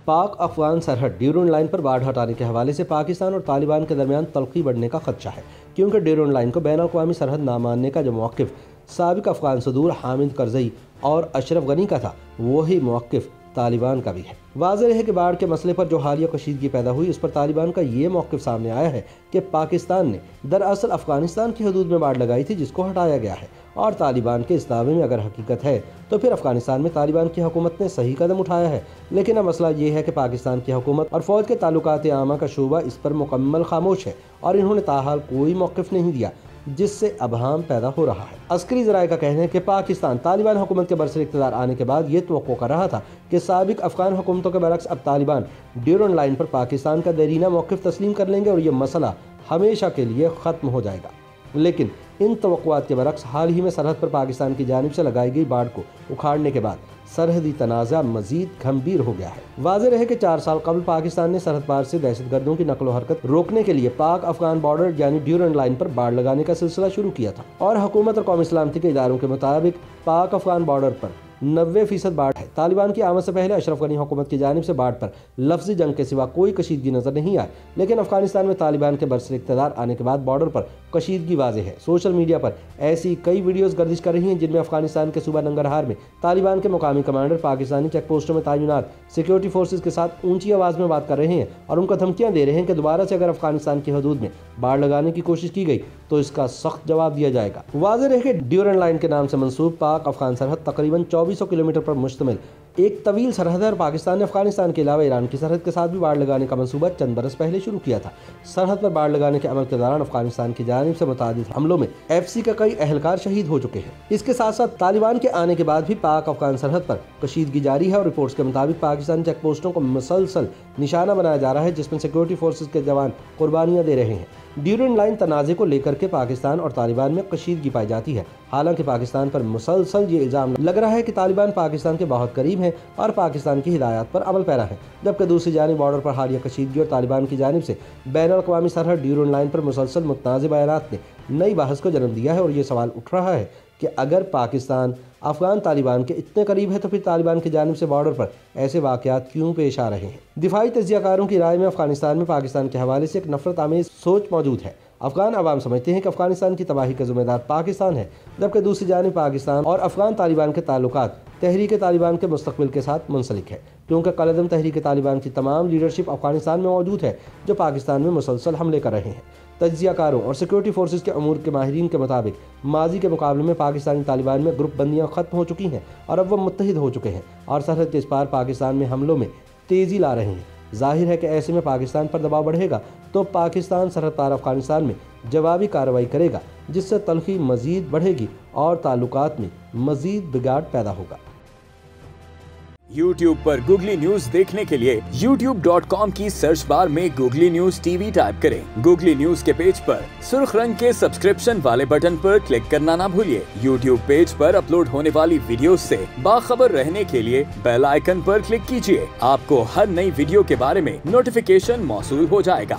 पाक अफगान सरहद Durand line पर बाढ़ हटाने के हवाले से पाकिस्तान और तालिबान के दरमियान तल्खी बढ़ने का खदशा है, क्योंकि ड्यूरन लाइन को बैन अवी सरहद ना मानने का जो मौक़िफ़ साबिक़ अफगान सदूर हामिद करज़ई और अशरफ गनी का था, वही मौक़िफ़ तालिबान का भी है। वाज़ेह है कि बाढ़ के मसले पर जो हालिया कशीदगी पैदा हुई, उस पर तालिबान का ये मौक़िफ़ सामने आया है कि पाकिस्तान ने दरअसल अफगानिस्तान की हदूद में बाढ़ लगाई थी, जिसको हटाया गया है। और तालिबान के इस दावे में अगर हकीकत है तो फिर अफगानिस्तान में तालिबान की हुकूमत ने सही कदम उठाया है। लेकिन अब मसला ये है कि पाकिस्तान की हुकूमत और फ़ौज के ताल्लुकात आमा का शोबा इस पर मुकम्मल खामोश है और इन्होंने ताहाल कोई मौक़िफ़ नहीं दिया, जिससे अबहाम पैदा हो रहा है। अस्करी ज़राए का कहना है कि पाकिस्तान तालिबान हुकूमत के बरसर इक़्तिदार आने के बाद ये तवक्को कर रहा था कि साबिक़ अफगान हुकूमतों के बरक्स अब तालिबान ड्यूरन लाइन पर पाकिस्तान का देरीना मौक़िफ़ तस्लीम कर लेंगे और ये मसला हमेशा के लिए ख़त्म हो जाएगा। लेकिन इन तवक्कुआत के बरक्स हाल ही में सरहद पर पाकिस्तान की जानिब से लगाई गई बाढ़ को उखाड़ने के बाद सरहदी तनाज़ा मज़ीद गंभीर हो गया है। वाज़ेह रहे कि 4 साल कबल पाकिस्तान ने सरहद पार से दहशतगर्दों की नकलो हरकत रोकने के लिए पाक अफगान बॉर्डर यानी ड्यूरन लाइन पर बाढ़ लगाने का सिलसिला शुरू किया था और हुकूमत और कौमी सलामती के इदारों के मुताबिक पाक अफगान बॉर्डर पर 90% बाढ़ है। तालिबान की आमद से पहले अशरफ गनी हुकूमत की जानिब से बाढ़ पर लफ्ज़ी जंग के सिवा कोई कशीदगी नजर नहीं आई, लेकिन अफगानिस्तान में तालिबान के बरसर इक़्तिदार आने के बाद बॉर्डर पर कशीदगी वाज़ेह है। सोशल मीडिया पर ऐसी कई वीडियोस गर्दिश कर रही हैं जिनमें अफगानिस्तान के सूबा नंगरहार में तालिबान के मुकामी कमांडर पाकिस्तानी चेक पोस्टों में तैनात सिक्योरिटी फोर्सेज के साथ ऊंची आवाज़ में बात कर रहे हैं और उनको धमकियां दे रहे हैं कि दोबारा से अगर अफगानिस्तान की हदूद में बाढ़ लगाने की कोशिश की गई तो इसका सख्त जवाब दिया जाएगा। वाज़ेह रहे कि ड्यूरन लाइन के नाम से मंसूब पाक अफगान सरहद तकरीबन 2400 किलोमीटर पर मुश्तमिल एक तवील सरहद है और पाकिस्तान ने अफगानिस्तान के अलावा ईरान की सरहद के साथ भी बाढ़ लगाने का मंसूबा चंद बरस पहले शुरू किया था। सरहद पर बाढ़ लगाने के अमल के दौरान अफगानिस्तान की जानिब से मुतादिद हमलों में FC के कई अहलकार शहीद हो चुके हैं। इसके साथ साथ तालिबान के आने के बाद भी पाक अफगान सरहद पर कशीदगी जारी है और रिपोर्ट्स के मुताबिक पाकिस्तान चेक पोस्टों को मुसलसल निशाना बनाया जा रहा है, जिसमें सिक्योरिटी फोर्सेज के जवान कुर्बानियां दे रहे हैं। ड्यूरन लाइन तनाज़े को लेकर के पाकिस्तान और तालिबान में कशीदगी पाई जाती है। हालांकि पाकिस्तान पर मुसलसल ये इल्ज़ाम लग रहा है कि तालिबान पाकिस्तान के बहुत करीब हैं और पाकिस्तान की हिदायत पर अमल पैरा है, जबकि दूसरी जानिब बॉर्डर पर हालिया कशीदगी और तालिबान की जानिब से बैन अवी सरहद ड्यूरन लाइन पर मुसलसल मुतनाज़ बयानात ने नई बहस को जन्म दिया है और ये सवाल उठ रहा है कि अगर पाकिस्तान अफगान तालिबान के इतने करीब है तो फिर तालिबान की जानिब से बॉर्डर पर ऐसे वाक़यात क्यों पेश आ रहे हैं। दिफाई तज्ज़ियाकारों की राय में अफगानिस्तान में पाकिस्तान के हवाले से एक नफरत आमेज़ सोच मौजूद है। अफगान अवाम समझते हैं कि अफगानिस्तान की तबाही का जिम्मेदार पाकिस्तान है, जबकि दूसरी जानिब पाकिस्तान और अफगान तालिबान के ताल्लुकात तहरीक तालिबान के मुस्तकबिल के साथ मुंसलिक है, क्योंकि कलअदम तहरीक तालिबान की तमाम लीडरशिप अफगानिस्तान में मौजूद है, जो पाकिस्तान में मुसलसल हमले कर रहे हैं। तज्ज़ियाकारों और सिक्योरिटी फोर्सेज के अमूर के माहिरीन के मुताबिक माजी के मुकाबले में पाकिस्तानी तालिबान में ग्रुप बंदियाँ ख़त्म हो चुकी हैं और अब वो मुत्तहिद हो चुके हैं और सरहद के इस पार पाकिस्तान में हमलों में तेज़ी ला रहे हैं। जाहिर है कि ऐसे में पाकिस्तान पर दबाव बढ़ेगा तो पाकिस्तान सरहद पार अफगानिस्तान में जवाबी कार्रवाई करेगा, जिससे तल्खी मज़ीद बढ़ेगी और ताल्लुकात में मज़ीद बिगाड़ पैदा होगा। YouTube पर गूगली न्यूज देखने के लिए youtube.com की सर्च बार में गूगली न्यूज TV टाइप करें। गूगली न्यूज के पेज पर सुर्ख रंग के सब्सक्रिप्शन वाले बटन पर क्लिक करना ना भूलिए। YouTube पेज पर अपलोड होने वाली वीडियोस से बाखबर रहने के लिए बेल आइकन पर क्लिक कीजिए। आपको हर नई वीडियो के बारे में नोटिफिकेशन मौसूल हो जाएगा।